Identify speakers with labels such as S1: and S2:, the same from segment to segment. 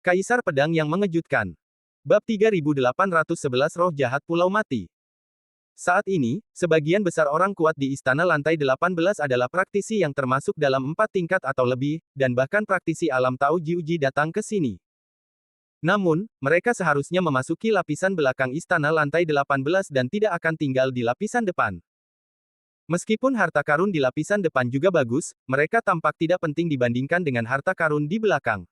S1: Kaisar Pedang yang Mengejutkan. Bab 3811 Roh Jahat Pulau Mati. Saat ini, sebagian besar orang kuat di Istana Lantai 18 adalah praktisi yang termasuk dalam 4 tingkat atau lebih, dan bahkan praktisi alam Tao Jiuji datang ke sini. Namun, mereka seharusnya memasuki lapisan belakang Istana Lantai 18 dan tidak akan tinggal di lapisan depan. Meskipun harta karun di lapisan depan juga bagus, mereka tampak tidak penting dibandingkan dengan harta karun di belakang.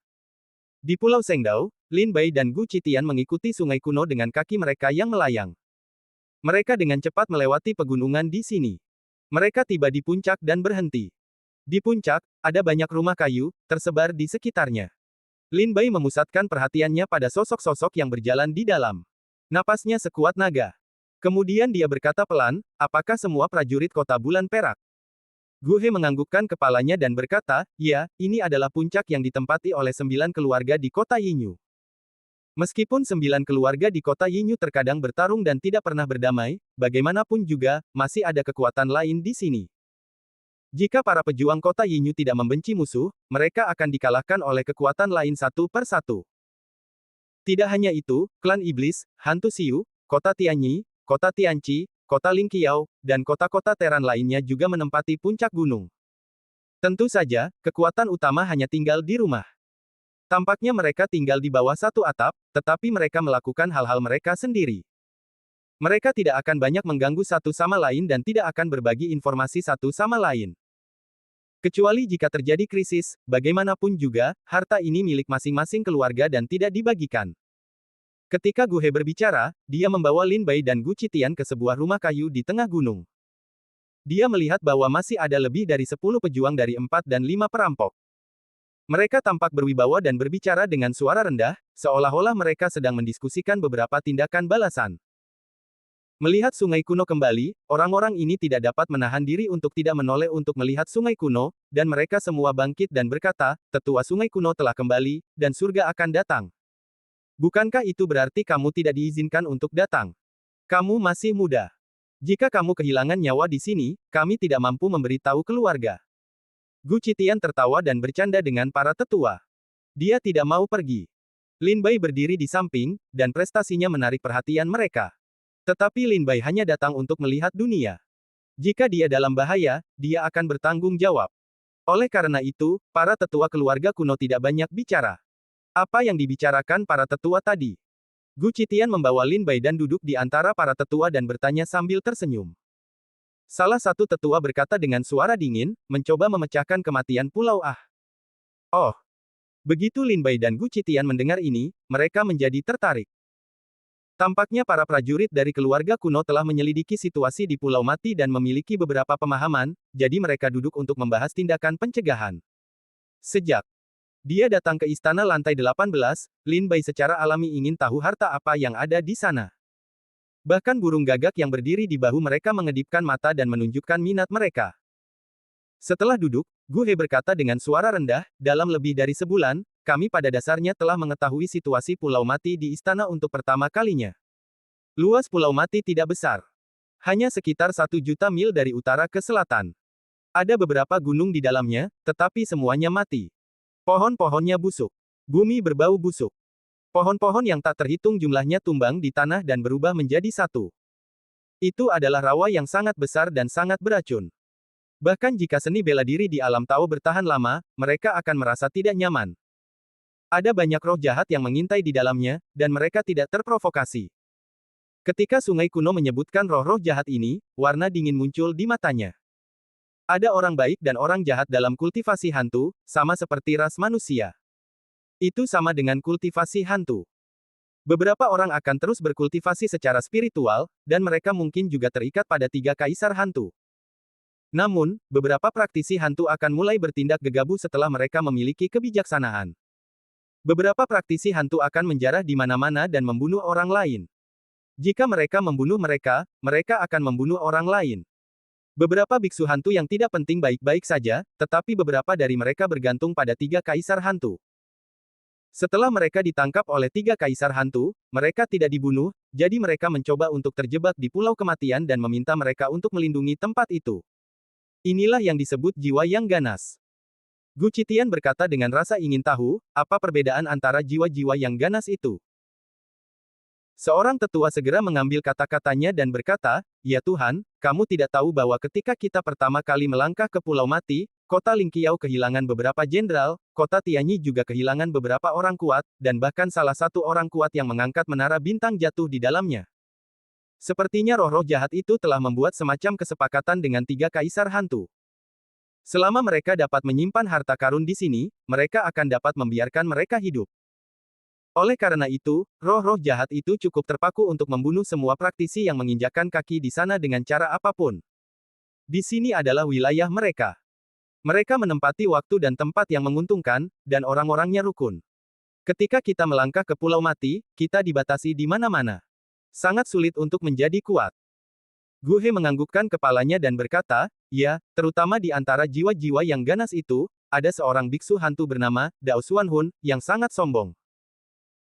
S1: Di Pulau Sengdao, Lin Bai dan Gu Qitian mengikuti sungai kuno dengan kaki mereka yang melayang. Mereka dengan cepat melewati pegunungan di sini. Mereka tiba di puncak dan berhenti. Di puncak, ada banyak rumah kayu, tersebar di sekitarnya. Lin Bai memusatkan perhatiannya pada sosok-sosok yang berjalan di dalam. Napasnya sekuat naga. Kemudian dia berkata pelan, apakah semua prajurit kota bulan perak? Gu He menganggukkan kepalanya dan berkata, ya, ini adalah puncak yang ditempati oleh 9 keluarga di kota Yinyu. Meskipun 9 keluarga di kota Yinyu terkadang bertarung dan tidak pernah berdamai, bagaimanapun juga, masih ada kekuatan lain di sini. Jika para pejuang kota Yinyu tidak membenci musuh, mereka akan dikalahkan oleh kekuatan lain satu per satu. Tidak hanya itu, klan iblis, hantu Xiu, kota Tianyi, kota Tianqi, kota Lingqiao, dan kota-kota teran lainnya juga menempati puncak gunung. Tentu saja, kekuatan utama hanya tinggal di rumah. Tampaknya mereka tinggal di bawah satu atap, tetapi mereka melakukan hal-hal mereka sendiri. Mereka tidak akan banyak mengganggu satu sama lain dan tidak akan berbagi informasi satu sama lain. Kecuali jika terjadi krisis, bagaimanapun juga, harta ini milik masing-masing keluarga dan tidak dibagikan. Ketika Gu He berbicara, dia membawa Lin Bai dan Gu Qitian ke sebuah rumah kayu di tengah gunung. Dia melihat bahwa masih ada lebih dari 10 pejuang dari 4 dan 5 perampok. Mereka tampak berwibawa dan berbicara dengan suara rendah, seolah-olah mereka sedang mendiskusikan beberapa tindakan balasan. Melihat sungai kuno kembali, orang-orang ini tidak dapat menahan diri untuk tidak menoleh untuk melihat sungai kuno, dan mereka semua bangkit dan berkata, tetua sungai kuno telah kembali, dan surga akan datang. Bukankah itu berarti kamu tidak diizinkan untuk datang? Kamu masih muda. Jika kamu kehilangan nyawa di sini, kami tidak mampu memberitahu keluarga. Gu Qitian tertawa dan bercanda dengan para tetua. Dia tidak mau pergi. Lin Bai berdiri di samping, dan prestasinya menarik perhatian mereka. Tetapi Lin Bai hanya datang untuk melihat dunia. Jika dia dalam bahaya, dia akan bertanggung jawab. Oleh karena itu, para tetua keluarga kuno tidak banyak bicara. Apa yang dibicarakan para tetua tadi? Gu Qitian membawa Lin Bai dan duduk di antara para tetua dan bertanya sambil tersenyum. Salah satu tetua berkata dengan suara dingin, mencoba memecahkan kematian Pulau Ah. Oh. Begitu Lin Bai dan Gu Qitian mendengar ini, mereka menjadi tertarik. Tampaknya para prajurit dari keluarga kuno telah menyelidiki situasi di Pulau Mati dan memiliki beberapa pemahaman, jadi mereka duduk untuk membahas tindakan pencegahan. Sejak dia datang ke Istana Lantai 18, Lin Bai secara alami ingin tahu harta apa yang ada di sana. Bahkan burung gagak yang berdiri di bahu mereka mengedipkan mata dan menunjukkan minat mereka. Setelah duduk, Gu He berkata dengan suara rendah, dalam lebih dari sebulan, kami pada dasarnya telah mengetahui situasi Pulau Mati di istana untuk pertama kalinya. Luas Pulau Mati tidak besar. Hanya sekitar 1 juta mil dari utara ke selatan. Ada beberapa gunung di dalamnya, tetapi semuanya mati. Pohon-pohonnya busuk. Bumi berbau busuk. Pohon-pohon yang tak terhitung jumlahnya tumbang di tanah dan berubah menjadi satu. Itu adalah rawa yang sangat besar dan sangat beracun. Bahkan jika seni bela diri di alam Tao bertahan lama, mereka akan merasa tidak nyaman. Ada banyak roh jahat yang mengintai di dalamnya, dan mereka tidak terprovokasi. Ketika sungai kuno menyebutkan roh-roh jahat ini, warna dingin muncul di matanya. Ada orang baik dan orang jahat dalam kultivasi hantu, sama seperti ras manusia. Itu sama dengan kultivasi hantu. Beberapa orang akan terus berkultivasi secara spiritual, dan mereka mungkin juga terikat pada 3 kaisar hantu. Namun, beberapa praktisi hantu akan mulai bertindak gegabah setelah mereka memiliki kebijaksanaan. Beberapa praktisi hantu akan menjarah di mana-mana dan membunuh orang lain. Jika mereka membunuh mereka, mereka akan membunuh orang lain. Beberapa biksu hantu yang tidak penting baik-baik saja, tetapi beberapa dari mereka bergantung pada 3 kaisar hantu. Setelah mereka ditangkap oleh 3 kaisar hantu, mereka tidak dibunuh, jadi mereka mencoba untuk terjebak di pulau kematian dan meminta mereka untuk melindungi tempat itu. Inilah yang disebut jiwa yang ganas. Gu Qitian berkata dengan rasa ingin tahu, apa perbedaan antara jiwa-jiwa yang ganas itu. Seorang tetua segera mengambil kata-katanya dan berkata, "Ya Tuhan, kamu tidak tahu bahwa ketika kita pertama kali melangkah ke Pulau Mati, kota Lingqiao kehilangan beberapa jenderal, kota Tianyi juga kehilangan beberapa orang kuat, dan bahkan salah satu orang kuat yang mengangkat menara bintang jatuh di dalamnya. Sepertinya roh-roh jahat itu telah membuat semacam kesepakatan dengan tiga kaisar hantu. Selama mereka dapat menyimpan harta karun di sini, mereka akan dapat membiarkan mereka hidup. Oleh karena itu, roh-roh jahat itu cukup terpaku untuk membunuh semua praktisi yang menginjakkan kaki di sana dengan cara apapun. Di sini adalah wilayah mereka. Mereka menempati waktu dan tempat yang menguntungkan, dan orang-orangnya rukun. Ketika kita melangkah ke Pulau Mati, kita dibatasi di mana-mana. Sangat sulit untuk menjadi kuat." Gu He menganggukkan kepalanya dan berkata, "Ya, terutama di antara jiwa-jiwa yang ganas itu, ada seorang biksu hantu bernama Dao Xuanhun, yang sangat sombong.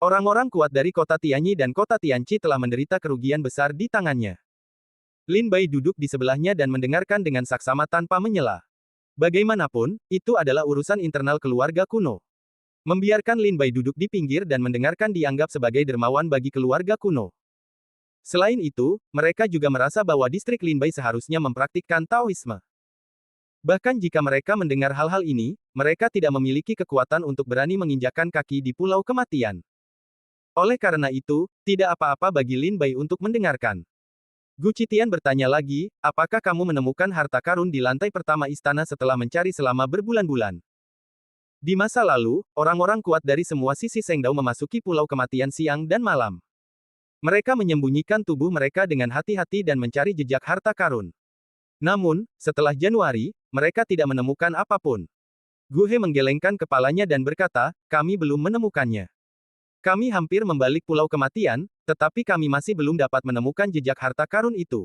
S1: Orang-orang kuat dari kota Tianyi dan kota Tianqi telah menderita kerugian besar di tangannya." Lin Bai duduk di sebelahnya dan mendengarkan dengan saksama tanpa menyela. Bagaimanapun, itu adalah urusan internal keluarga kuno. Membiarkan Lin Bai duduk di pinggir dan mendengarkan dianggap sebagai dermawan bagi keluarga kuno. Selain itu, mereka juga merasa bahwa distrik Lin Bai seharusnya mempraktikkan Taoisme. Bahkan jika mereka mendengar hal-hal ini, mereka tidak memiliki kekuatan untuk berani menginjakkan kaki di Pulau Kematian. Oleh karena itu, tidak apa-apa bagi Lin Bai untuk mendengarkan. Gu Qitian bertanya lagi, "Apakah kamu menemukan harta karun di lantai pertama istana setelah mencari selama berbulan-bulan?" Di masa lalu, orang-orang kuat dari semua sisi Sengdao memasuki Pulau Kematian siang dan malam. Mereka menyembunyikan tubuh mereka dengan hati-hati dan mencari jejak harta karun. Namun, setelah Januari, mereka tidak menemukan apapun. Gu He menggelengkan kepalanya dan berkata, "Kami belum menemukannya. Kami hampir membalik Pulau Kematian, tetapi kami masih belum dapat menemukan jejak harta karun itu.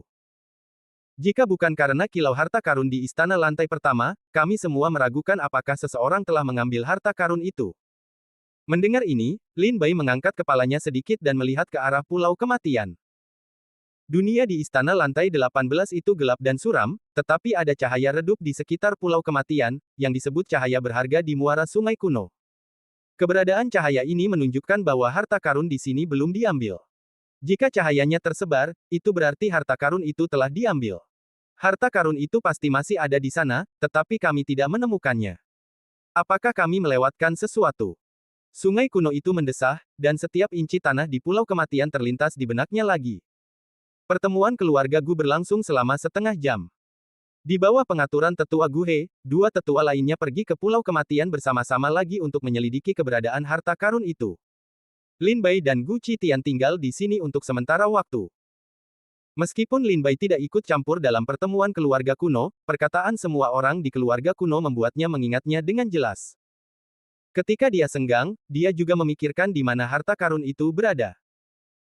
S1: Jika bukan karena kilau harta karun di istana lantai pertama, kami semua meragukan apakah seseorang telah mengambil harta karun itu." Mendengar ini, Lin Bai mengangkat kepalanya sedikit dan melihat ke arah Pulau Kematian. Dunia di istana lantai 18 itu gelap dan suram, tetapi ada cahaya redup di sekitar Pulau Kematian, yang disebut cahaya berharga di muara sungai kuno. Keberadaan cahaya ini menunjukkan bahwa harta karun di sini belum diambil. Jika cahayanya tersebar, itu berarti harta karun itu telah diambil. Harta karun itu pasti masih ada di sana, tetapi kami tidak menemukannya. Apakah kami melewatkan sesuatu? Sungai kuno itu mendesah, dan setiap inci tanah di Pulau Kematian terlintas di benaknya lagi. Pertemuan keluarga Gu berlangsung selama setengah jam. Di bawah pengaturan tetua Gu He, dua tetua lainnya pergi ke Pulau Kematian bersama-sama lagi untuk menyelidiki keberadaan harta karun itu. Lin Bai dan Gu Qitian tinggal di sini untuk sementara waktu. Meskipun Lin Bai tidak ikut campur dalam pertemuan keluarga kuno, perkataan semua orang di keluarga kuno membuatnya mengingatnya dengan jelas. Ketika dia senggang, dia juga memikirkan di mana harta karun itu berada.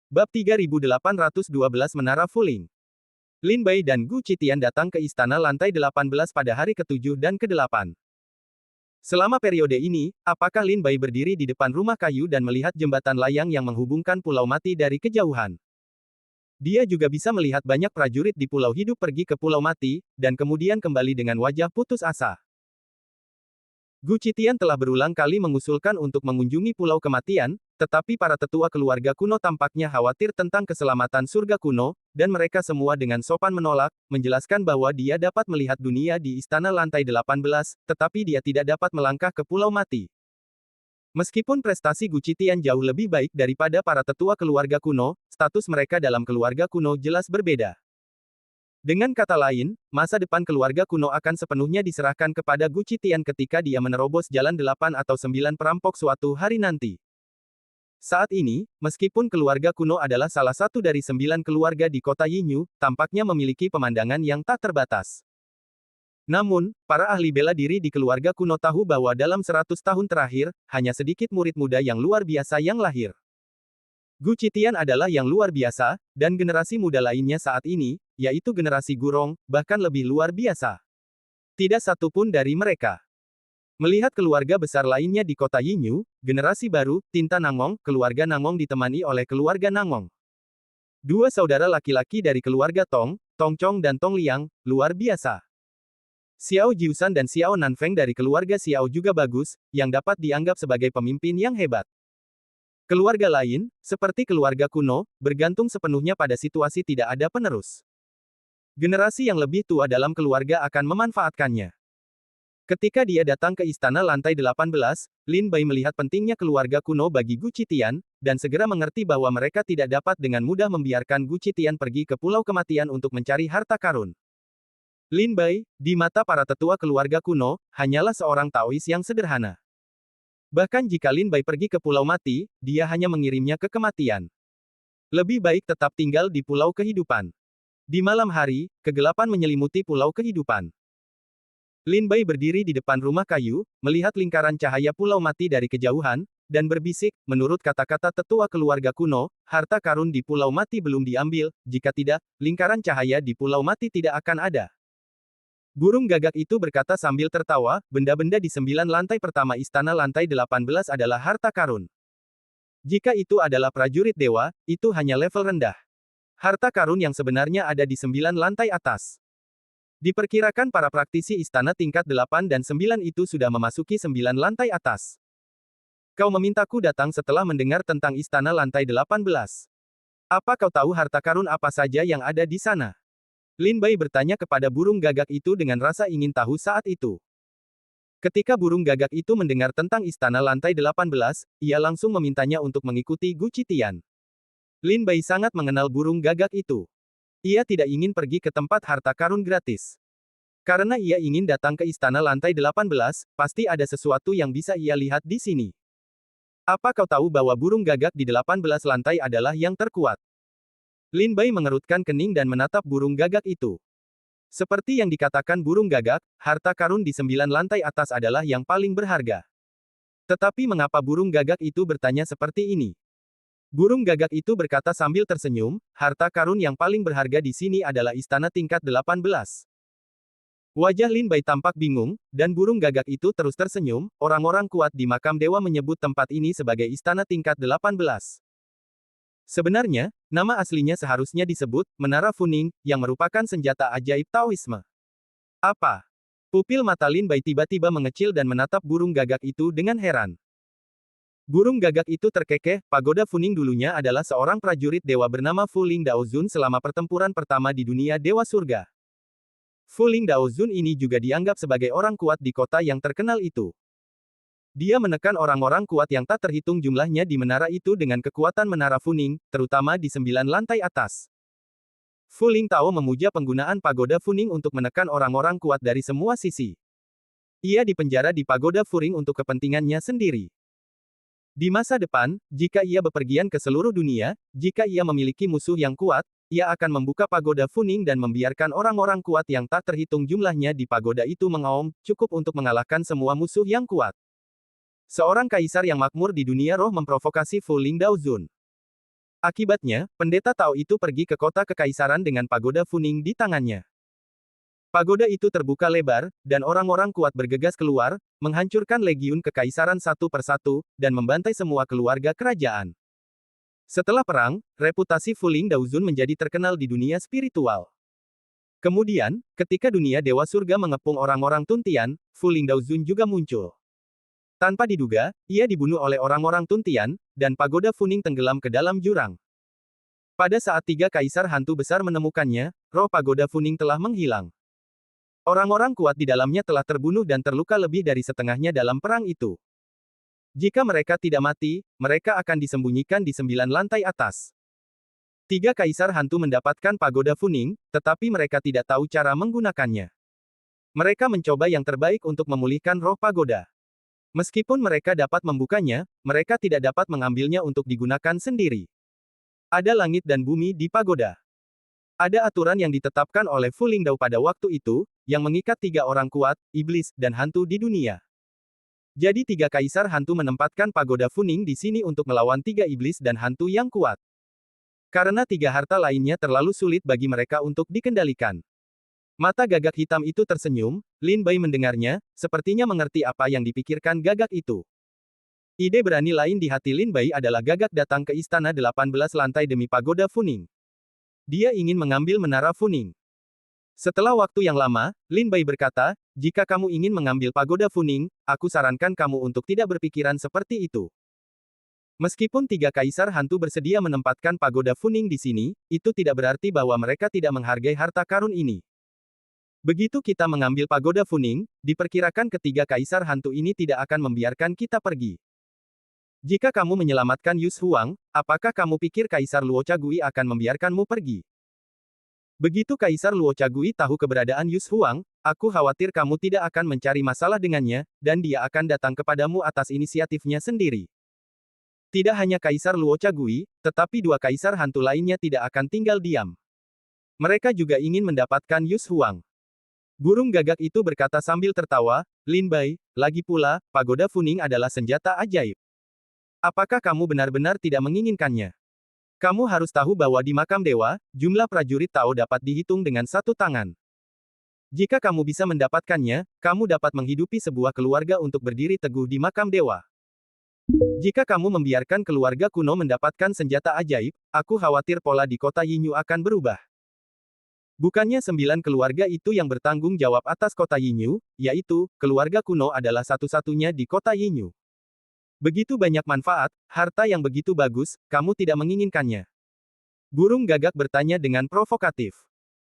S1: Bab 3812 Menara Fuling. Lin Bai dan Gu Qitian datang ke istana lantai 18 pada hari ke-7 dan ke-8. Selama periode ini, apakah Lin Bai berdiri di depan rumah kayu dan melihat jembatan layang yang menghubungkan Pulau Mati dari kejauhan? Dia juga bisa melihat banyak prajurit di Pulau Hidup pergi ke Pulau Mati, dan kemudian kembali dengan wajah putus asa. Gu Qitian telah berulang kali mengusulkan untuk mengunjungi Pulau Kematian, tetapi para tetua keluarga kuno tampaknya khawatir tentang keselamatan surga kuno, dan mereka semua dengan sopan menolak, menjelaskan bahwa dia dapat melihat dunia di istana lantai 18, tetapi dia tidak dapat melangkah ke Pulau Mati. Meskipun prestasi Gu Qitian jauh lebih baik daripada para tetua keluarga kuno, status mereka dalam keluarga kuno jelas berbeda. Dengan kata lain, masa depan keluarga kuno akan sepenuhnya diserahkan kepada Gu Qitian ketika dia menerobos jalan 8 atau 9 perampok suatu hari nanti. Saat ini, meskipun keluarga kuno adalah salah satu dari 9 keluarga di kota Yinyu, tampaknya memiliki pemandangan yang tak terbatas. Namun, para ahli bela diri di keluarga kuno tahu bahwa dalam 100 tahun terakhir, hanya sedikit murid muda yang luar biasa yang lahir. Gu Qitian adalah yang luar biasa, dan generasi muda lainnya saat ini, yaitu generasi Gurong, bahkan lebih luar biasa. Tidak satu pun dari mereka. Melihat keluarga besar lainnya di kota Yinyu, generasi baru, Tinta Nangong, keluarga Nangong ditemani oleh keluarga Nangong. Dua saudara laki-laki dari keluarga Tong, Tong Chong dan Tong Liang, luar biasa. Xiao Jiusan dan Xiao Nanfeng dari keluarga Xiao juga bagus, yang dapat dianggap sebagai pemimpin yang hebat. Keluarga lain, seperti keluarga kuno, bergantung sepenuhnya pada situasi tidak ada penerus. Generasi yang lebih tua dalam keluarga akan memanfaatkannya. Ketika dia datang ke istana lantai 18, Lin Bai melihat pentingnya keluarga kuno bagi Gu Qitian, dan segera mengerti bahwa mereka tidak dapat dengan mudah membiarkan Gu Qitian pergi ke Pulau Kematian untuk mencari harta karun. Lin Bai, di mata para tetua keluarga kuno, hanyalah seorang Taois yang sederhana. Bahkan jika Lin Bai pergi ke Pulau Mati, dia hanya mengirimnya ke kematian. Lebih baik tetap tinggal di Pulau Kehidupan. Di malam hari, kegelapan menyelimuti Pulau Kehidupan. Lin Bai berdiri di depan rumah kayu, melihat lingkaran cahaya Pulau Mati dari kejauhan, dan berbisik, menurut kata-kata tetua keluarga kuno, harta karun di Pulau Mati belum diambil, jika tidak, lingkaran cahaya di Pulau Mati tidak akan ada. Burung gagak itu berkata sambil tertawa, benda-benda di 9 lantai pertama istana lantai 18 adalah harta karun. Jika itu adalah prajurit dewa, itu hanya level rendah. Harta karun yang sebenarnya ada di 9 lantai atas. Diperkirakan para praktisi istana tingkat 8 dan 9 itu sudah memasuki 9 lantai atas. Kau memintaku datang setelah mendengar tentang istana lantai 18. Apa kau tahu harta karun apa saja yang ada di sana? Lin Bai bertanya kepada burung gagak itu dengan rasa ingin tahu saat itu. Ketika burung gagak itu mendengar tentang istana lantai 18, ia langsung memintanya untuk mengikuti Gu Qitian. Lin Bai sangat mengenal burung gagak itu. Ia tidak ingin pergi ke tempat harta karun gratis. Karena ia ingin datang ke istana lantai 18, pasti ada sesuatu yang bisa ia lihat di sini. Apa kau tahu bahwa burung gagak di 18 lantai adalah yang terkuat? Lin Bai mengerutkan kening dan menatap burung gagak itu. Seperti yang dikatakan burung gagak, harta karun di 9 lantai atas adalah yang paling berharga. Tetapi mengapa burung gagak itu bertanya seperti ini? Burung gagak itu berkata sambil tersenyum, harta karun yang paling berharga di sini adalah istana tingkat 18. Wajah Lin Bai tampak bingung, dan burung gagak itu terus tersenyum, orang-orang kuat di makam dewa menyebut tempat ini sebagai istana tingkat 18. Sebenarnya, nama aslinya seharusnya disebut Menara Funing, yang merupakan senjata ajaib Taoisme. Apa? Pupil mata Lin Bai tiba-tiba mengecil dan menatap burung gagak itu dengan heran. Burung gagak itu terkekeh, pagoda Funing dulunya adalah seorang prajurit dewa bernama Fu Ling Daozun selama pertempuran pertama di dunia Dewa Surga. Fu Ling Daozun ini juga dianggap sebagai orang kuat di kota yang terkenal itu. Dia menekan orang-orang kuat yang tak terhitung jumlahnya di menara itu dengan kekuatan menara Funing, terutama di 9 lantai atas. Fu Ling Tao memuja penggunaan pagoda Funing untuk menekan orang-orang kuat dari semua sisi. Ia dipenjara di pagoda Funing untuk kepentingannya sendiri. Di masa depan, jika ia bepergian ke seluruh dunia, jika ia memiliki musuh yang kuat, ia akan membuka pagoda Funing dan membiarkan orang-orang kuat yang tak terhitung jumlahnya di pagoda itu mengaum, cukup untuk mengalahkan semua musuh yang kuat. Seorang kaisar yang makmur di dunia roh memprovokasi Fu Ling Daozun. Akibatnya, pendeta Tao itu pergi ke kota kekaisaran dengan pagoda Funing di tangannya. Pagoda itu terbuka lebar, dan orang-orang kuat bergegas keluar, menghancurkan legiun kekaisaran satu persatu, dan membantai semua keluarga kerajaan. Setelah perang, reputasi Fu Ling Daozun menjadi terkenal di dunia spiritual. Kemudian, ketika dunia Dewa Surga mengepung orang-orang Tuntian, Fu Ling Daozun juga muncul. Tanpa diduga, ia dibunuh oleh orang-orang Tuntian, dan pagoda Funing tenggelam ke dalam jurang. Pada saat 3 kaisar hantu besar menemukannya, roh pagoda Funing telah menghilang. Orang-orang kuat di dalamnya telah terbunuh dan terluka lebih dari setengahnya dalam perang itu. Jika mereka tidak mati, mereka akan disembunyikan di 9 lantai atas. 3 kaisar hantu mendapatkan pagoda Funing, tetapi mereka tidak tahu cara menggunakannya. Mereka mencoba yang terbaik untuk memulihkan roh pagoda. Meskipun mereka dapat membukanya, mereka tidak dapat mengambilnya untuk digunakan sendiri. Ada langit dan bumi di pagoda. Ada aturan yang ditetapkan oleh Fu Ling Dao pada waktu itu, yang mengikat 3 orang kuat, iblis, dan hantu di dunia. Jadi 3 kaisar hantu menempatkan pagoda Funing di sini untuk melawan 3 iblis dan hantu yang kuat. Karena 3 harta lainnya terlalu sulit bagi mereka untuk dikendalikan. Mata gagak hitam itu tersenyum, Lin Bai mendengarnya, sepertinya mengerti apa yang dipikirkan gagak itu. Ide berani lain di hati Lin Bai adalah gagak datang ke istana 18 lantai demi pagoda Funing. Dia ingin mengambil menara Funing. Setelah waktu yang lama, Lin Bai berkata, jika kamu ingin mengambil pagoda Funing, aku sarankan kamu untuk tidak berpikiran seperti itu. Meskipun tiga kaisar hantu bersedia menempatkan pagoda Funing di sini, itu tidak berarti bahwa mereka tidak menghargai harta karun ini. Begitu kita mengambil pagoda Funing, diperkirakan ketiga kaisar hantu ini tidak akan membiarkan kita pergi. Jika kamu menyelamatkan Yus Huang, apakah kamu pikir Kaisar Luo Chagui akan membiarkanmu pergi? Begitu Kaisar Luo Chagui tahu keberadaan Yus Huang, aku khawatir kamu tidak akan mencari masalah dengannya, dan dia akan datang kepadamu atas inisiatifnya sendiri. Tidak hanya Kaisar Luo Chagui, tetapi dua kaisar hantu lainnya tidak akan tinggal diam. Mereka juga ingin mendapatkan Yus Huang. Burung gagak itu berkata sambil tertawa, Lin Bai, lagi pula, pagoda Funing adalah senjata ajaib. Apakah kamu benar-benar tidak menginginkannya? Kamu harus tahu bahwa di makam dewa, jumlah prajurit Tao dapat dihitung dengan satu tangan. Jika kamu bisa mendapatkannya, kamu dapat menghidupi sebuah keluarga untuk berdiri teguh di makam dewa. Jika kamu membiarkan keluarga kuno mendapatkan senjata ajaib, aku khawatir pola di kota Yinyu akan berubah. Bukannya 9 keluarga itu yang bertanggung jawab atas kota Yinyu, yaitu, keluarga kuno adalah satu-satunya di kota Yinyu. Begitu banyak manfaat, harta yang begitu bagus, kamu tidak menginginkannya. Burung gagak bertanya dengan provokatif.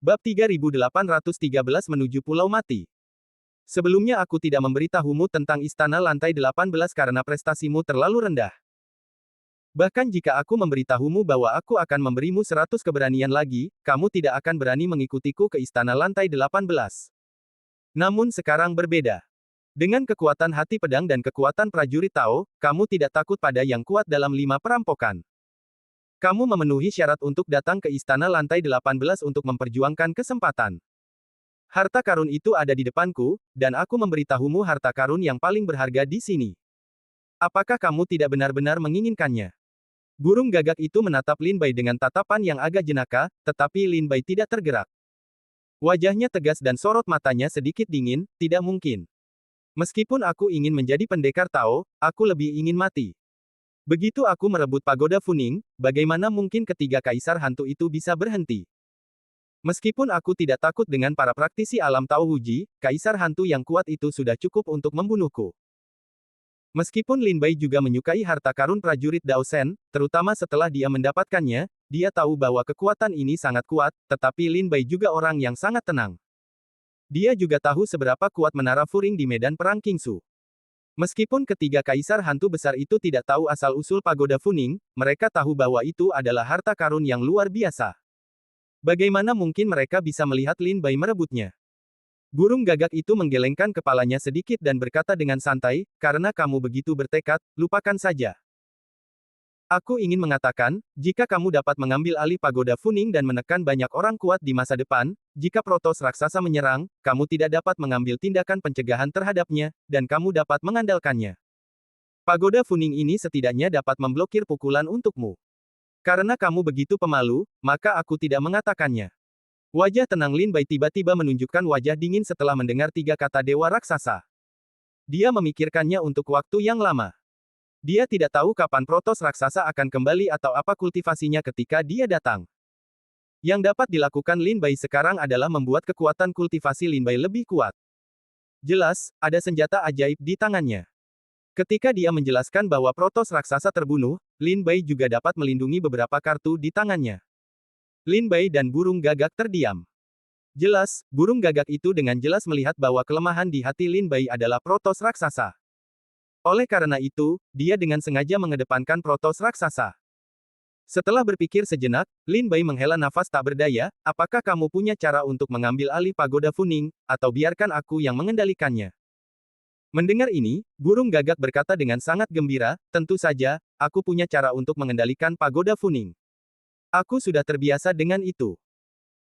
S1: Bab 3813 menuju Pulau Mati. Sebelumnya aku tidak memberitahumu tentang istana lantai 18 karena prestasimu terlalu rendah. Bahkan jika aku memberitahumu bahwa aku akan memberimu 100 keberanian lagi, kamu tidak akan berani mengikutiku ke istana lantai 18. Namun sekarang berbeda. Dengan kekuatan hati pedang dan kekuatan prajurit Tao, kamu tidak takut pada yang kuat dalam 5 perampokan. Kamu memenuhi syarat untuk datang ke istana lantai 18 untuk memperjuangkan kesempatan. Harta karun itu ada di depanku, dan aku memberitahumu harta karun yang paling berharga di sini. Apakah kamu tidak benar-benar menginginkannya? Burung gagak itu menatap Lin Bai dengan tatapan yang agak jenaka, tetapi Lin Bai tidak tergerak. Wajahnya tegas dan sorot matanya sedikit dingin, tidak mungkin. Meskipun aku ingin menjadi pendekar Tao, aku lebih ingin mati. Begitu aku merebut pagoda Funing, bagaimana mungkin ketiga kaisar hantu itu bisa berhenti? Meskipun aku tidak takut dengan para praktisi alam Tao Huji, kaisar hantu yang kuat itu sudah cukup untuk membunuhku. Meskipun Lin Bai juga menyukai harta karun prajurit Dao Shen, terutama setelah dia mendapatkannya, dia tahu bahwa kekuatan ini sangat kuat, tetapi Lin Bai juga orang yang sangat tenang. Dia juga tahu seberapa kuat menara Furing di medan perang Qingsu. Meskipun ketiga kaisar hantu besar itu tidak tahu asal-usul pagoda Funing, mereka tahu bahwa itu adalah harta karun yang luar biasa. Bagaimana mungkin mereka bisa melihat Lin Bai merebutnya? Burung gagak itu menggelengkan kepalanya sedikit dan berkata dengan santai, karena kamu begitu bertekad, lupakan saja. Aku ingin mengatakan, jika kamu dapat mengambil alih pagoda Funing dan menekan banyak orang kuat di masa depan, jika Protos raksasa menyerang, kamu tidak dapat mengambil tindakan pencegahan terhadapnya, dan kamu dapat mengandalkannya. Pagoda Funing ini setidaknya dapat memblokir pukulan untukmu. Karena kamu begitu pemalu, maka aku tidak mengatakannya. Wajah tenang Lin Bai tiba-tiba menunjukkan wajah dingin setelah mendengar 3 kata dewa raksasa. Dia memikirkannya untuk waktu yang lama. Dia tidak tahu kapan Protos raksasa akan kembali atau apa kultivasinya ketika dia datang. Yang dapat dilakukan Lin Bai sekarang adalah membuat kekuatan kultivasi Lin Bai lebih kuat. Jelas, ada senjata ajaib di tangannya. Ketika dia menjelaskan bahwa Protos raksasa terbunuh, Lin Bai juga dapat melindungi beberapa kartu di tangannya. Lin Bai dan burung gagak terdiam. Jelas, burung gagak itu dengan jelas melihat bahwa kelemahan di hati Lin Bai adalah Protos raksasa. Oleh karena itu, dia dengan sengaja mengedepankan Protos raksasa. Setelah berpikir sejenak, Lin Bai menghela nafas tak berdaya, apakah kamu punya cara untuk mengambil alih pagoda Funing, atau biarkan aku yang mengendalikannya? Mendengar ini, burung gagak berkata dengan sangat gembira, tentu saja, aku punya cara untuk mengendalikan pagoda Funing. Aku sudah terbiasa dengan itu.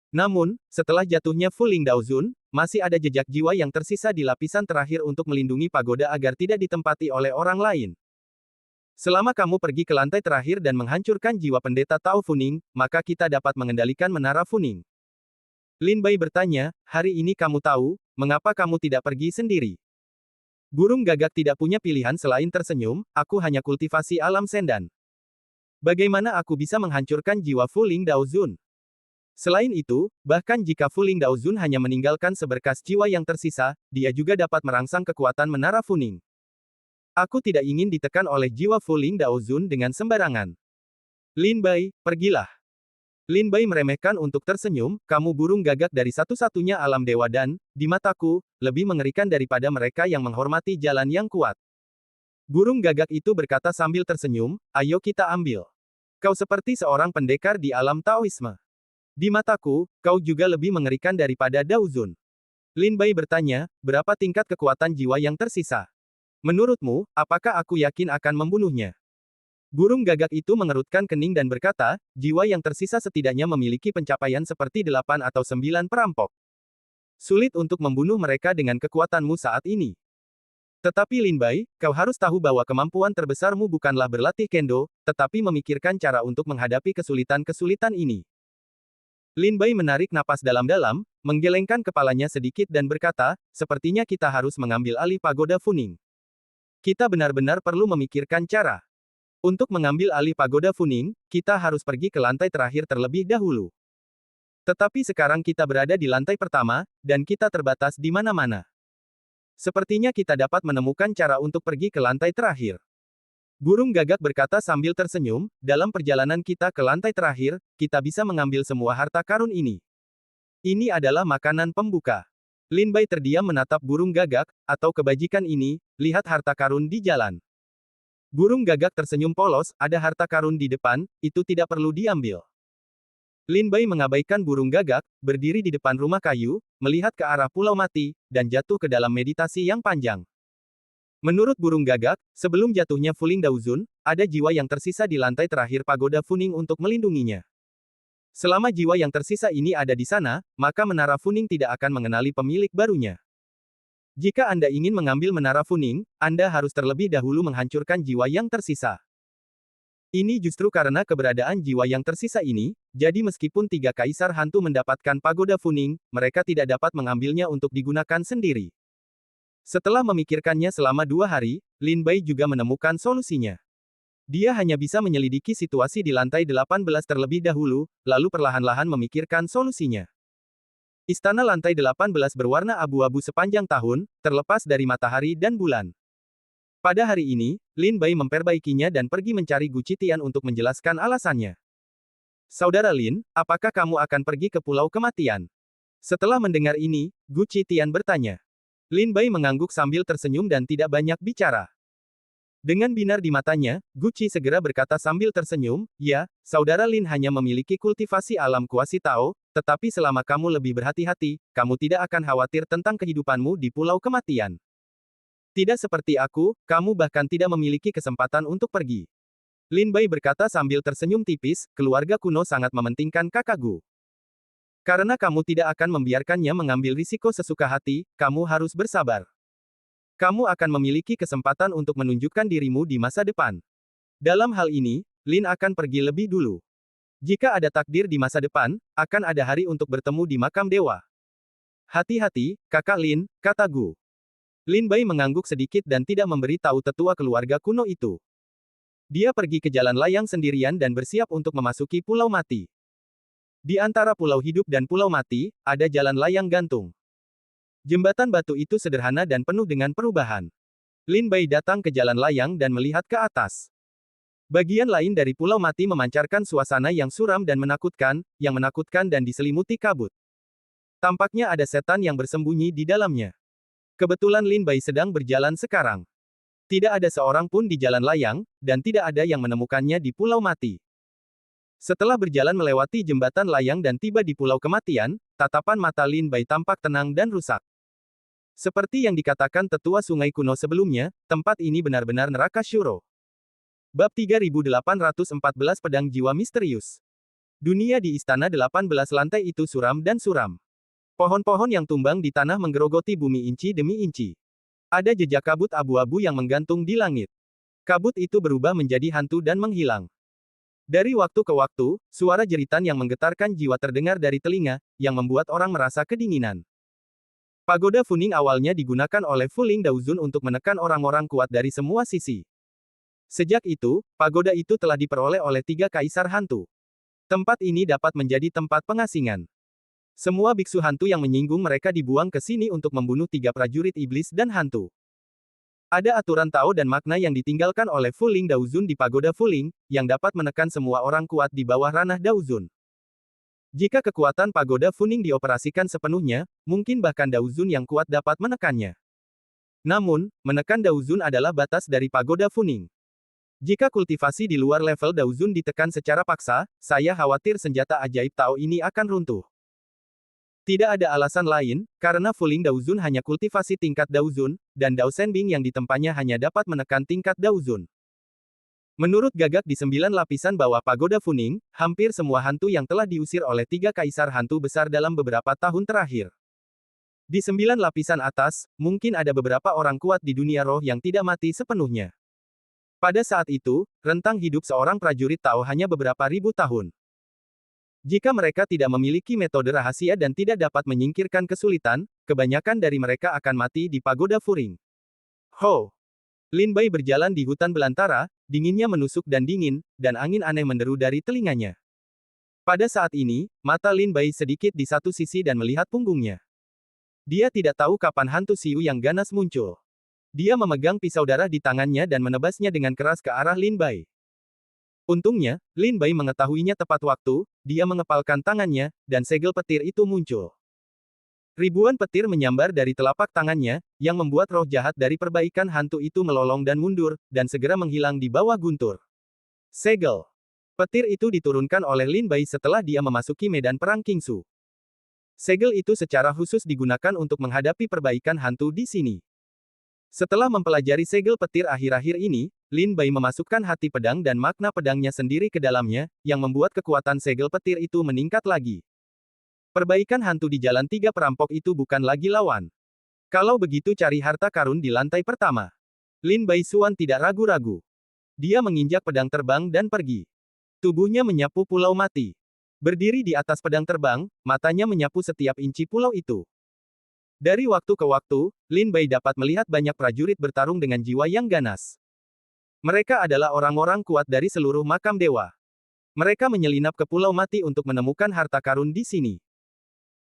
S1: Namun, setelah jatuhnya Fuling Daozun, masih ada jejak jiwa yang tersisa di lapisan terakhir untuk melindungi pagoda agar tidak ditempati oleh orang lain. Selama kamu pergi ke lantai terakhir dan menghancurkan jiwa pendeta Tao Funing, maka kita dapat mengendalikan menara Funing. Lin Bai bertanya, hari ini kamu tahu, mengapa kamu tidak pergi sendiri? Burung gagak tidak punya pilihan selain tersenyum, aku hanya kultivasi alam sendan. Bagaimana aku bisa menghancurkan jiwa Fuling Daozun? Selain itu, bahkan jika Fuling Daozun hanya meninggalkan seberkas jiwa yang tersisa, dia juga dapat merangsang kekuatan menara Funing. Aku tidak ingin ditekan oleh jiwa Fuling Daozun dengan sembarangan. Lin Bai, pergilah. Lin Bai meremehkan untuk tersenyum, kamu burung gagak dari satu-satunya alam dewa dan, di mataku, lebih mengerikan daripada mereka yang menghormati jalan yang kuat. Burung gagak itu berkata sambil tersenyum, ayo kita ambil. Kau seperti seorang pendekar di alam Taoisme. Di mataku, kau juga lebih mengerikan daripada Daozun. Lin Bai bertanya, berapa tingkat kekuatan jiwa yang tersisa? Menurutmu, apakah aku yakin akan membunuhnya? Burung gagak itu mengerutkan kening dan berkata, jiwa yang tersisa setidaknya memiliki pencapaian seperti 8 atau 9 perampok. Sulit untuk membunuh mereka dengan kekuatanmu saat ini. Tetapi Lin Bai, kau harus tahu bahwa kemampuan terbesarmu bukanlah berlatih kendo, tetapi memikirkan cara untuk menghadapi kesulitan-kesulitan ini. Lin Bai menarik napas dalam-dalam, menggelengkan kepalanya sedikit dan berkata, sepertinya kita harus mengambil alih pagoda Funing. Kita benar-benar perlu memikirkan cara. Untuk mengambil alih pagoda Funing, kita harus pergi ke lantai terakhir terlebih dahulu. Tetapi sekarang kita berada di lantai pertama, dan kita terbatas di mana-mana. Sepertinya kita dapat menemukan cara untuk pergi ke lantai terakhir. Burung gagak berkata sambil tersenyum, dalam perjalanan kita ke lantai terakhir, kita bisa mengambil semua harta karun ini. Ini adalah makanan pembuka. Lin Bai terdiam menatap burung gagak, atau kebajikan ini, lihat harta karun di jalan. Burung gagak tersenyum polos, ada harta karun di depan, itu tidak perlu diambil. Lin Bai mengabaikan burung gagak, berdiri di depan rumah kayu, melihat ke arah Pulau Mati, dan jatuh ke dalam meditasi yang panjang. Menurut burung gagak, sebelum jatuhnya Fuling Daozun, ada jiwa yang tersisa di lantai terakhir pagoda Funing untuk melindunginya. Selama jiwa yang tersisa ini ada di sana, maka menara Funing tidak akan mengenali pemilik barunya. Jika Anda ingin mengambil menara Funing, Anda harus terlebih dahulu menghancurkan jiwa yang tersisa. Ini justru karena keberadaan jiwa yang tersisa ini, jadi meskipun 3 kaisar hantu mendapatkan pagoda Funing, mereka tidak dapat mengambilnya untuk digunakan sendiri. Setelah memikirkannya selama 2 hari, Lin Bai juga menemukan solusinya. Dia hanya bisa menyelidiki situasi di lantai 18 terlebih dahulu, lalu perlahan-lahan memikirkan solusinya. Istana lantai 18 berwarna abu-abu sepanjang tahun, terlepas dari matahari dan bulan. Pada hari ini, Lin Bai memperbaikinya dan pergi mencari Gu Qitian untuk menjelaskan alasannya. Saudara Lin, apakah kamu akan pergi ke Pulau Kematian? Setelah mendengar ini, Gu Qitian bertanya. Lin Bai mengangguk sambil tersenyum dan tidak banyak bicara. Dengan binar di matanya, Gu Qi segera berkata sambil tersenyum, ya, saudara Lin hanya memiliki kultivasi alam kuasi Tao, tetapi selama kamu lebih berhati-hati, kamu tidak akan khawatir tentang kehidupanmu di Pulau Kematian. Tidak seperti aku, kamu bahkan tidak memiliki kesempatan untuk pergi. Lin Bai berkata sambil tersenyum tipis, keluarga kuno sangat mementingkan kakak Gu. Karena kamu tidak akan membiarkannya mengambil risiko sesuka hati, kamu harus bersabar. Kamu akan memiliki kesempatan untuk menunjukkan dirimu di masa depan. Dalam hal ini, Lin akan pergi lebih dulu. Jika ada takdir di masa depan, akan ada hari untuk bertemu di makam dewa. Hati-hati, kakak Lin, kata Gu. Lin Bai mengangguk sedikit dan tidak memberi tahu tetua keluarga kuno itu. Dia pergi ke jalan layang sendirian dan bersiap untuk memasuki Pulau Mati. Di antara Pulau Hidup dan Pulau Mati, ada jalan layang gantung. Jembatan batu itu sederhana dan penuh dengan perubahan. Lin Bai datang ke jalan layang dan melihat ke atas. Bagian lain dari Pulau Mati memancarkan suasana yang suram dan menakutkan dan diselimuti kabut. Tampaknya ada setan yang bersembunyi di dalamnya. Kebetulan Lin Bai sedang berjalan sekarang. Tidak ada seorang pun di jalan layang, dan tidak ada yang menemukannya di Pulau Mati. Setelah berjalan melewati jembatan layang dan tiba di Pulau Kematian, tatapan mata Lin Bai tampak tenang dan rusak. Seperti yang dikatakan tetua sungai kuno sebelumnya, tempat ini benar-benar neraka Shuro. Bab 3814 Pedang Jiwa Misterius. Dunia di Istana 18 lantai itu suram dan suram. Pohon-pohon yang tumbang di tanah menggerogoti bumi inci demi inci. Ada jejak kabut abu-abu yang menggantung di langit. Kabut itu berubah menjadi hantu dan menghilang. Dari waktu ke waktu, suara jeritan yang menggetarkan jiwa terdengar dari telinga, yang membuat orang merasa kedinginan. Pagoda Funing awalnya digunakan oleh Fuling Daozun untuk menekan orang-orang kuat dari semua sisi. Sejak itu, pagoda itu telah diperoleh oleh 3 kaisar hantu. Tempat ini dapat menjadi tempat pengasingan. Semua biksu hantu yang menyinggung mereka dibuang ke sini untuk membunuh 3 prajurit iblis dan hantu. Ada aturan Tao dan makna yang ditinggalkan oleh Fuling Daozun di Pagoda Fuling, yang dapat menekan semua orang kuat di bawah ranah Daozun. Jika kekuatan Pagoda Funing dioperasikan sepenuhnya, mungkin bahkan Daozun yang kuat dapat menekannya. Namun, menekan Daozun adalah batas dari Pagoda Funing. Jika kultivasi di luar level Daozun ditekan secara paksa, saya khawatir senjata ajaib Tao ini akan runtuh. Tidak ada alasan lain, karena Fuling Daozun hanya kultivasi tingkat Daozun, dan Dao Shenbing yang ditempanya hanya dapat menekan tingkat Daozun. Menurut Gagak di 9 lapisan bawah Pagoda Funing, hampir semua hantu yang telah diusir oleh 3 kaisar hantu besar dalam beberapa tahun terakhir. Di 9 lapisan atas, mungkin ada beberapa orang kuat di dunia roh yang tidak mati sepenuhnya. Pada saat itu, rentang hidup seorang prajurit Tao hanya beberapa ribu tahun. Jika mereka tidak memiliki metode rahasia dan tidak dapat menyingkirkan kesulitan, kebanyakan dari mereka akan mati di Pagoda Furing. Ho! Lin Bai berjalan di hutan belantara, dinginnya menusuk dan dingin, dan angin aneh menderu dari telinganya. Pada saat ini, mata Lin Bai sedikit di satu sisi dan melihat punggungnya. Dia tidak tahu kapan hantu Siu yang ganas muncul. Dia memegang pisau darah di tangannya dan menebasnya dengan keras ke arah Lin Bai. Untungnya, Lin Bai mengetahuinya tepat waktu, dia mengepalkan tangannya, dan segel petir itu muncul. Ribuan petir menyambar dari telapak tangannya, yang membuat roh jahat dari perbaikan hantu itu melolong dan mundur, dan segera menghilang di bawah guntur. Segel. Petir itu diturunkan oleh Lin Bai setelah dia memasuki medan perang Kingsu. Segel itu secara khusus digunakan untuk menghadapi perbaikan hantu di sini. Setelah mempelajari segel petir akhir-akhir ini, Lin Bai memasukkan hati pedang dan makna pedangnya sendiri ke dalamnya, yang membuat kekuatan segel petir itu meningkat lagi. Perbaikan hantu di jalan 3 perampok itu bukan lagi lawan. Kalau begitu cari harta karun di lantai pertama. Lin Bai Xuan tidak ragu-ragu. Dia menginjak pedang terbang dan pergi. Tubuhnya menyapu pulau mati. Berdiri di atas pedang terbang, matanya menyapu setiap inci pulau itu. Dari waktu ke waktu, Lin Bai dapat melihat banyak prajurit bertarung dengan jiwa yang ganas. Mereka adalah orang-orang kuat dari seluruh makam dewa. Mereka menyelinap ke Pulau Mati untuk menemukan harta karun di sini.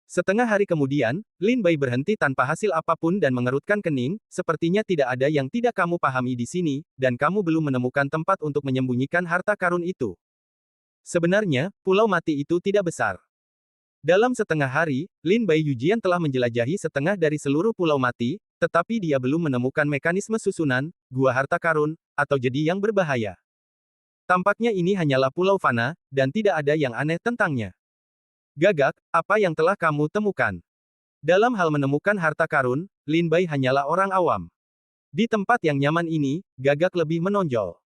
S1: Setengah hari kemudian, Lin Bai berhenti tanpa hasil apapun dan mengerutkan kening, sepertinya tidak ada yang tidak kamu pahami di sini, dan kamu belum menemukan tempat untuk menyembunyikan harta karun itu. Sebenarnya, Pulau Mati itu tidak besar. Dalam setengah hari, Lin Bai Yujian telah menjelajahi setengah dari seluruh Pulau Mati, tetapi dia belum menemukan mekanisme susunan, gua harta karun, atau jedi yang berbahaya. Tampaknya ini hanyalah pulau fana, dan tidak ada yang aneh tentangnya. Gagak, apa yang telah kamu temukan? Dalam hal menemukan harta karun, Lin Bai hanyalah orang awam. Di tempat yang nyaman ini, Gagak lebih menonjol.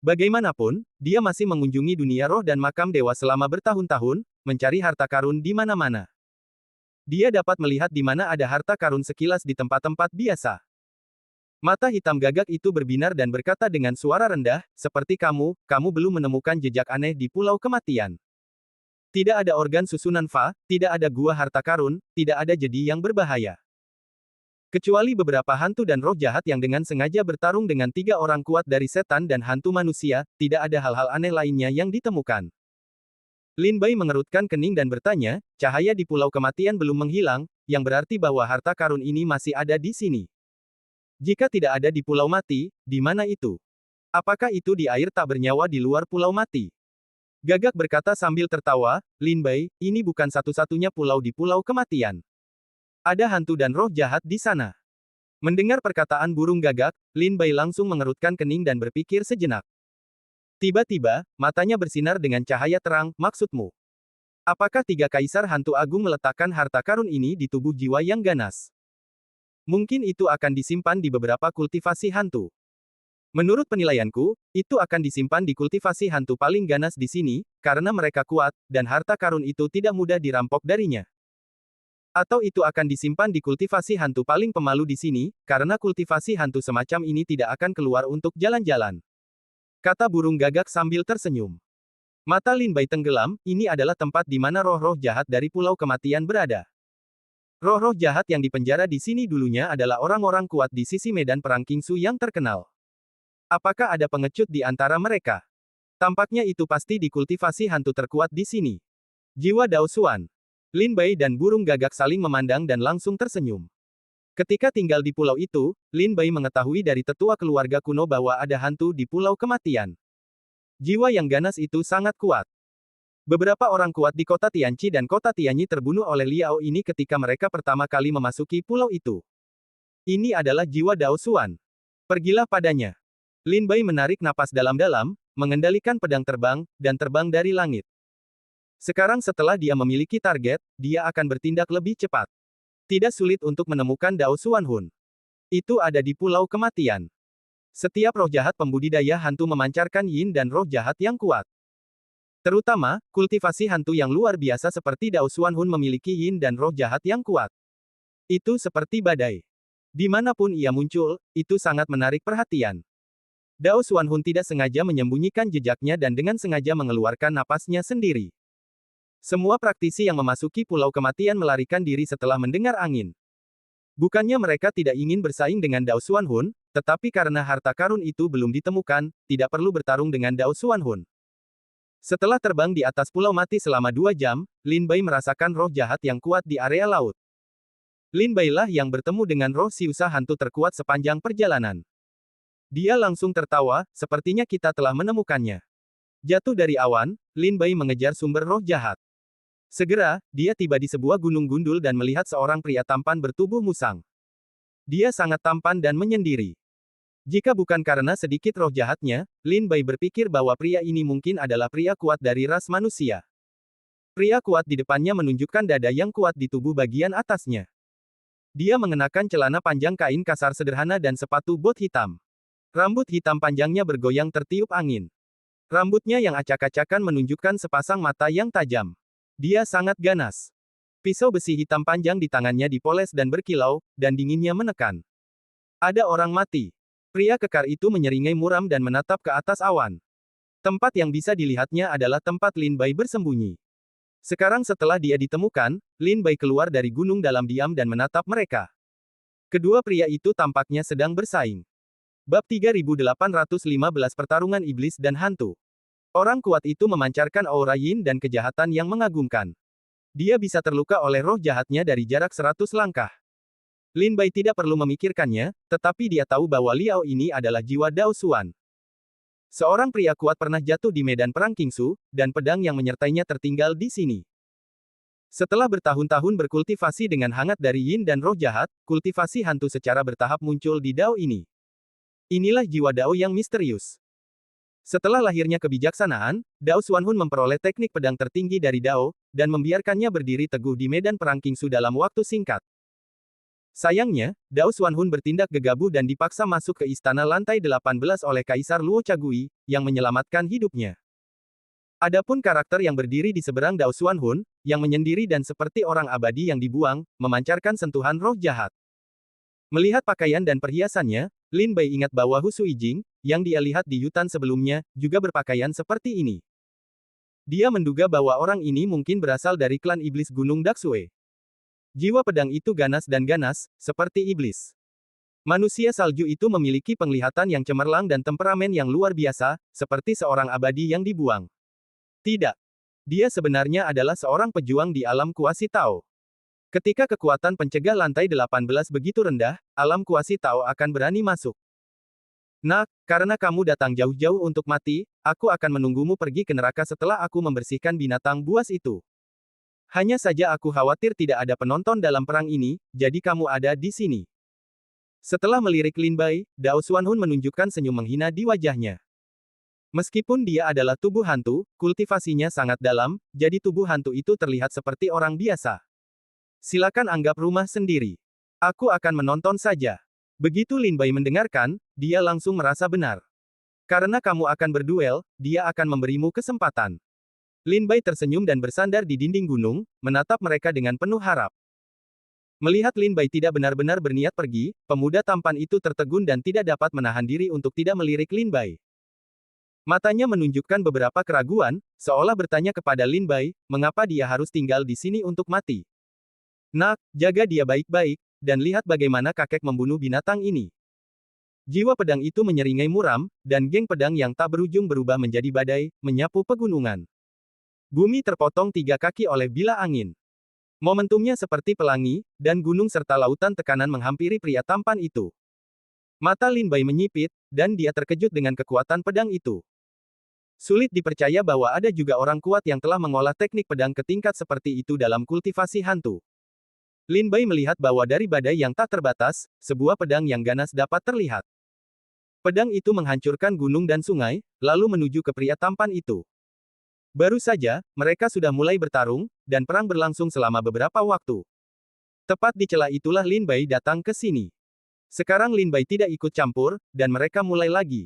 S1: Bagaimanapun, dia masih mengunjungi dunia roh dan makam dewa selama bertahun-tahun, mencari harta karun di mana-mana. Dia dapat melihat di mana ada harta karun sekilas di tempat-tempat biasa. Mata hitam Gagak itu berbinar dan berkata dengan suara rendah, seperti kamu belum menemukan jejak aneh di Pulau Kematian. Tidak ada organ susunan Fa, tidak ada gua harta karun, tidak ada jedi yang berbahaya. Kecuali beberapa hantu dan roh jahat yang dengan sengaja bertarung dengan 3 orang kuat dari setan dan hantu manusia, tidak ada hal-hal aneh lainnya yang ditemukan. Lin Bai mengerutkan kening dan bertanya, cahaya di Pulau Kematian belum menghilang, yang berarti bahwa harta karun ini masih ada di sini. Jika tidak ada di Pulau Mati, di mana itu? Apakah itu di air tak bernyawa di luar Pulau Mati? Gagak berkata sambil tertawa, Lin Bai, ini bukan satu-satunya pulau di Pulau Kematian. Ada hantu dan roh jahat di sana. Mendengar perkataan burung Gagak, Lin Bai langsung mengerutkan kening dan berpikir sejenak. Tiba-tiba, matanya bersinar dengan cahaya terang, maksudmu? Apakah 3 kaisar hantu agung meletakkan harta karun ini di tubuh jiwa yang ganas? Mungkin itu akan disimpan di beberapa kultivasi hantu. Menurut penilaianku, itu akan disimpan di kultivasi hantu paling ganas di sini, karena mereka kuat, dan harta karun itu tidak mudah dirampok darinya. Atau itu akan disimpan di kultivasi hantu paling pemalu di sini, karena kultivasi hantu semacam ini tidak akan keluar untuk jalan-jalan. Kata burung Gagak sambil tersenyum. Mata Lin Bai tenggelam, ini adalah tempat di mana roh-roh jahat dari Pulau Kematian berada. Roh-roh jahat yang dipenjara di sini dulunya adalah orang-orang kuat di sisi medan perang Kingsu yang terkenal. Apakah ada pengecut di antara mereka? Tampaknya itu pasti dikultivasi hantu terkuat di sini. Jiwa Dao Xuan. Lin Bai dan burung gagak saling memandang dan langsung tersenyum. Ketika tinggal di pulau itu, Lin Bai mengetahui dari tetua keluarga kuno bahwa ada hantu di Pulau Kematian. Jiwa yang ganas itu sangat kuat. Beberapa orang kuat di kota Tianqi dan kota Tianyi terbunuh oleh Liao ini ketika mereka pertama kali memasuki pulau itu. Ini adalah jiwa Dao Xuan. Pergilah padanya. Lin Bai menarik napas dalam-dalam, mengendalikan pedang terbang, dan terbang dari langit. Sekarang setelah dia memiliki target, dia akan bertindak lebih cepat. Tidak sulit untuk menemukan Dao Xuan Hun. Itu ada di Pulau Kematian. Setiap roh jahat pembudidaya hantu memancarkan yin dan roh jahat yang kuat. Terutama, kultivasi hantu yang luar biasa seperti Dao Xuan Hun memiliki yin dan roh jahat yang kuat. Itu seperti badai. Dimanapun ia muncul, itu sangat menarik perhatian. Dao Xuan Hun tidak sengaja menyembunyikan jejaknya dan dengan sengaja mengeluarkan napasnya sendiri. Semua praktisi yang memasuki Pulau Kematian melarikan diri setelah mendengar angin. Bukannya mereka tidak ingin bersaing dengan Dao Xuan Hun, tetapi karena harta karun itu belum ditemukan, tidak perlu bertarung dengan Dao Xuan Hun. Setelah terbang di atas Pulau Mati selama 2 jam, Lin Bai merasakan roh jahat yang kuat di area laut. Lin Bai lah yang bertemu dengan roh siusa hantu terkuat sepanjang perjalanan. Dia langsung tertawa, sepertinya kita telah menemukannya. Jatuh dari awan, Lin Bai mengejar sumber roh jahat. Segera, dia tiba di sebuah gunung gundul dan melihat seorang pria tampan bertubuh musang. Dia sangat tampan dan menyendiri. Jika bukan karena sedikit roh jahatnya, Lin Bai berpikir bahwa pria ini mungkin adalah pria kuat dari ras manusia. Pria kuat di depannya menunjukkan dada yang kuat di tubuh bagian atasnya. Dia mengenakan celana panjang kain kasar sederhana dan sepatu bot hitam. Rambut hitam panjangnya bergoyang tertiup angin. Rambutnya yang acak-acakan menunjukkan sepasang mata yang tajam. Dia sangat ganas. Pisau besi hitam panjang di tangannya dipoles dan berkilau, dan dinginnya menekan. Ada orang mati. Pria kekar itu menyeringai muram dan menatap ke atas awan. Tempat yang bisa dilihatnya adalah tempat Lin Bai bersembunyi. Sekarang setelah dia ditemukan, Lin Bai keluar dari gunung dalam diam dan menatap mereka. Kedua pria itu tampaknya sedang bersaing. Bab 3815 Pertarungan Iblis dan Hantu. Orang kuat itu memancarkan aura yin dan kejahatan yang mengagumkan. Dia bisa terluka oleh roh jahatnya dari jarak 100 langkah. Lin Bai tidak perlu memikirkannya, tetapi dia tahu bahwa Liao ini adalah jiwa Dao Xuan. Seorang pria kuat pernah jatuh di medan perang Qingsu, dan pedang yang menyertainya tertinggal di sini. Setelah bertahun-tahun berkultivasi dengan hangat dari yin dan roh jahat, kultivasi hantu secara bertahap muncul di Dao ini. Inilah jiwa Dao yang misterius. Setelah lahirnya kebijaksanaan, Dao Xuan Hun memperoleh teknik pedang tertinggi dari Dao, dan membiarkannya berdiri teguh di medan perang Qingsu dalam waktu singkat. Sayangnya, Dao Xuan Hun bertindak gegabah dan dipaksa masuk ke istana lantai 18 oleh Kaisar Luo Chagui, yang menyelamatkan hidupnya. Adapun karakter yang berdiri di seberang Dao Xuan Hun, yang menyendiri dan seperti orang abadi yang dibuang, memancarkan sentuhan roh jahat. Melihat pakaian dan perhiasannya, Lin Bai ingat bahwa Hu Suijing, yang dia lihat di hutan sebelumnya, juga berpakaian seperti ini. Dia menduga bahwa orang ini mungkin berasal dari klan iblis Gunung Daksue. Jiwa pedang itu ganas dan ganas, seperti iblis. Manusia salju itu memiliki penglihatan yang cemerlang dan temperamen yang luar biasa, seperti seorang abadi yang dibuang. Tidak. Dia sebenarnya adalah seorang pejuang di alam kuasi Tao. Ketika kekuatan pencegah lantai 18 begitu rendah, alam kuasi Tao akan berani masuk. Nak, karena kamu datang jauh-jauh untuk mati, aku akan menunggumu pergi ke neraka setelah aku membersihkan binatang buas itu. Hanya saja aku khawatir tidak ada penonton dalam perang ini, jadi kamu ada di sini. Setelah melirik Lin Bai, Dao Xuan Hun menunjukkan senyum menghina di wajahnya. Meskipun dia adalah tubuh hantu, kultivasinya sangat dalam, jadi tubuh hantu itu terlihat seperti orang biasa. Silakan anggap rumah sendiri. Aku akan menonton saja. Begitu Lin Bai mendengarkan, dia langsung merasa benar. Karena kamu akan berduel, dia akan memberimu kesempatan. Lin Bai tersenyum dan bersandar di dinding gunung, menatap mereka dengan penuh harap. Melihat Lin Bai tidak benar-benar berniat pergi, pemuda tampan itu tertegun dan tidak dapat menahan diri untuk tidak melirik Lin Bai. Matanya menunjukkan beberapa keraguan, seolah bertanya kepada Lin Bai, mengapa dia harus tinggal di sini untuk mati. Nak, jaga dia baik-baik, dan lihat bagaimana kakek membunuh binatang ini. Jiwa pedang itu menyeringai muram, dan geng pedang yang tak berujung berubah menjadi badai, menyapu pegunungan. Bumi terpotong 3 kaki oleh bila angin. Momentumnya seperti pelangi, dan gunung serta lautan tekanan menghampiri pria tampan itu. Mata Lin Bai menyipit, dan dia terkejut dengan kekuatan pedang itu. Sulit dipercaya bahwa ada juga orang kuat yang telah mengolah teknik pedang ke tingkat seperti itu dalam kultivasi hantu. Lin Bai melihat bahwa dari badai yang tak terbatas, sebuah pedang yang ganas dapat terlihat. Pedang itu menghancurkan gunung dan sungai, lalu menuju ke pria tampan itu. Baru saja, mereka sudah mulai bertarung, dan perang berlangsung selama beberapa waktu. Tepat di celah itulah Lin Bai datang ke sini. Sekarang Lin Bai tidak ikut campur, dan mereka mulai lagi.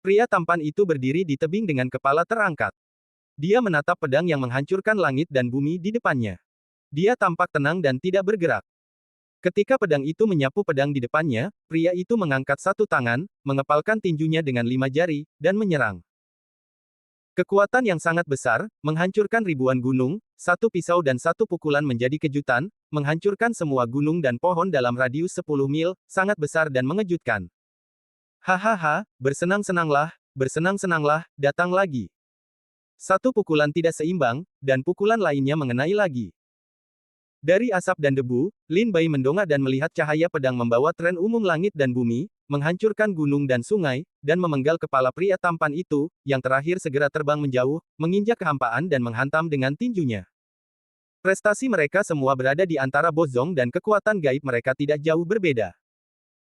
S1: Pria tampan itu berdiri di tebing dengan kepala terangkat. Dia menatap pedang yang menghancurkan langit dan bumi di depannya. Dia tampak tenang dan tidak bergerak. Ketika pedang itu menyapu pedang di depannya, pria itu mengangkat satu tangan, mengepalkan tinjunya dengan 5 jari, dan menyerang. Kekuatan yang sangat besar, menghancurkan ribuan gunung, satu pisau dan satu pukulan menjadi kejutan, menghancurkan semua gunung dan pohon dalam radius 10 mil, sangat besar dan mengejutkan. Hahaha, bersenang-senanglah, datang lagi. Satu pukulan tidak seimbang, dan pukulan lainnya mengenai lagi. Dari asap dan debu, Lin Bai mendongak dan melihat cahaya pedang membawa tren umum langit dan bumi, menghancurkan gunung dan sungai, dan memenggal kepala pria tampan itu, yang terakhir segera terbang menjauh, menginjak kehampaan dan menghantam dengan tinjunya. Prestasi mereka semua berada di antara Bozong dan kekuatan gaib mereka tidak jauh berbeda.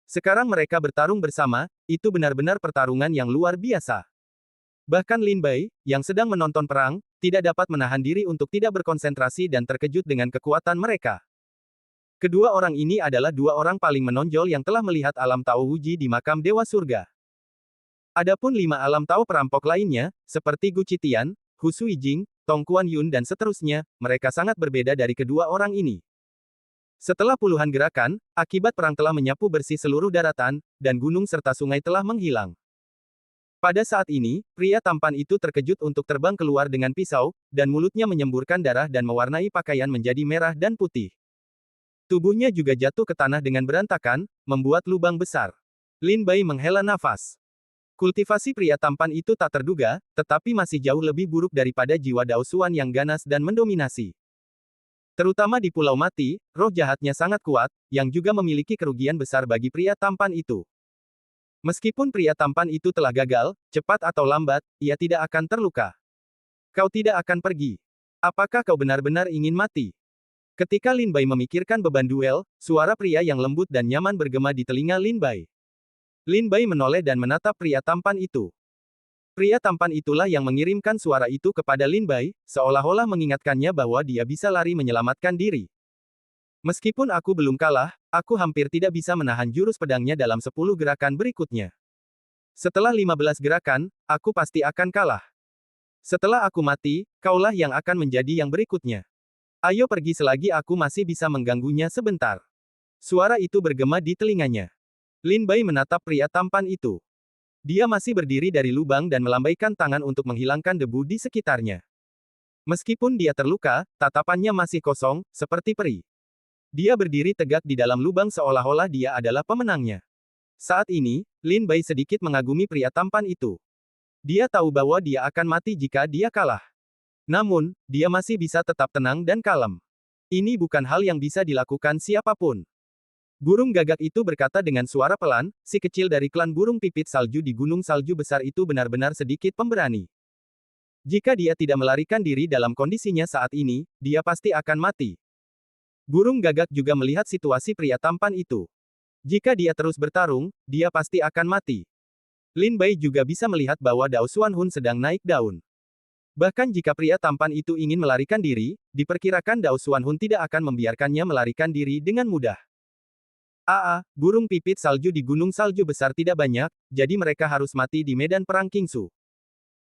S1: Sekarang mereka bertarung bersama, itu benar-benar pertarungan yang luar biasa. Bahkan Lin Bai, yang sedang menonton perang, tidak dapat menahan diri untuk tidak berkonsentrasi dan terkejut dengan kekuatan mereka. Kedua orang ini adalah dua orang paling menonjol yang telah melihat alam Tao Wuji di makam Dewa Surga. Adapun 5 alam Tao perampok lainnya, seperti Gu Qitian, Hu Suijing, Tong Kuan Yun dan seterusnya, mereka sangat berbeda dari kedua orang ini. Setelah puluhan gerakan, akibat perang telah menyapu bersih seluruh daratan, dan gunung serta sungai telah menghilang. Pada saat ini, pria tampan itu terkejut untuk terbang keluar dengan pisau, dan mulutnya menyemburkan darah dan mewarnai pakaian menjadi merah dan putih. Tubuhnya juga jatuh ke tanah dengan berantakan, membuat lubang besar. Lin Bai menghela nafas. Kultivasi pria tampan itu tak terduga, tetapi masih jauh lebih buruk daripada jiwa Dao Xuan yang ganas dan mendominasi. Terutama di Pulau Mati, roh jahatnya sangat kuat, yang juga memiliki kerugian besar bagi pria tampan itu. Meskipun pria tampan itu telah gagal, cepat atau lambat, ia tidak akan terluka. Kau tidak akan pergi. Apakah kau benar-benar ingin mati? Ketika Lin Bai memikirkan beban duel, suara pria yang lembut dan nyaman bergema di telinga Lin Bai. Lin Bai menoleh dan menatap pria tampan itu. Pria tampan itulah yang mengirimkan suara itu kepada Lin Bai, seolah-olah mengingatkannya bahwa dia bisa lari menyelamatkan diri. Meskipun aku belum kalah, aku hampir tidak bisa menahan jurus pedangnya dalam 10 gerakan berikutnya. Setelah 15 gerakan, aku pasti akan kalah. Setelah aku mati, kaulah yang akan menjadi yang berikutnya. Ayo pergi selagi aku masih bisa mengganggunya sebentar. Suara itu bergema di telinganya. Lin Bai menatap pria tampan itu. Dia masih berdiri dari lubang dan melambaikan tangan untuk menghilangkan debu di sekitarnya. Meskipun dia terluka, tatapannya masih kosong, seperti peri. Dia berdiri tegak di dalam lubang seolah-olah dia adalah pemenangnya. Saat ini, Lin Bai sedikit mengagumi pria tampan itu. Dia tahu bahwa dia akan mati jika dia kalah. Namun, dia masih bisa tetap tenang dan kalem. Ini bukan hal yang bisa dilakukan siapapun. Burung gagak itu berkata dengan suara pelan, si kecil dari klan burung pipit salju di gunung salju besar itu benar-benar sedikit pemberani. Jika dia tidak melarikan diri dalam kondisinya saat ini, dia pasti akan mati. Burung gagak juga melihat situasi pria tampan itu. Jika dia terus bertarung, dia pasti akan mati. Lin Bai juga bisa melihat bahwa Dao Xuan Hun sedang naik daun. Bahkan jika pria tampan itu ingin melarikan diri, diperkirakan Dao Xuan Hun tidak akan membiarkannya melarikan diri dengan mudah. Burung pipit salju di gunung salju besar tidak banyak, jadi mereka harus mati di medan perang Kingsu.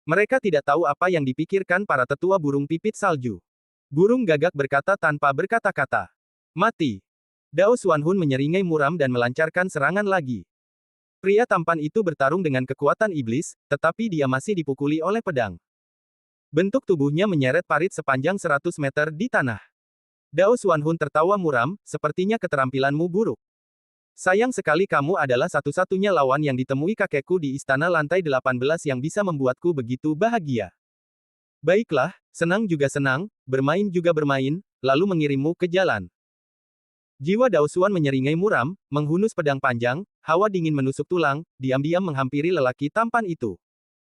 S1: Mereka tidak tahu apa yang dipikirkan para tetua burung pipit salju. Burung gagak berkata tanpa berkata-kata. Mati. Dao Xuan Hun menyeringai muram dan melancarkan serangan lagi. Pria tampan itu bertarung dengan kekuatan iblis, tetapi dia masih dipukuli oleh pedang. Bentuk tubuhnya menyeret parit sepanjang 100 meter di tanah. Dao Xuan Hun tertawa muram, sepertinya keterampilanmu buruk. Sayang sekali kamu adalah satu-satunya lawan yang ditemui kakekku di istana lantai 18 yang bisa membuatku begitu bahagia. Baiklah, senang juga senang, bermain juga bermain, lalu mengirimmu ke jalan. Jiwa Daosuan menyeringai muram, menghunus pedang panjang, hawa dingin menusuk tulang, diam-diam menghampiri lelaki tampan itu.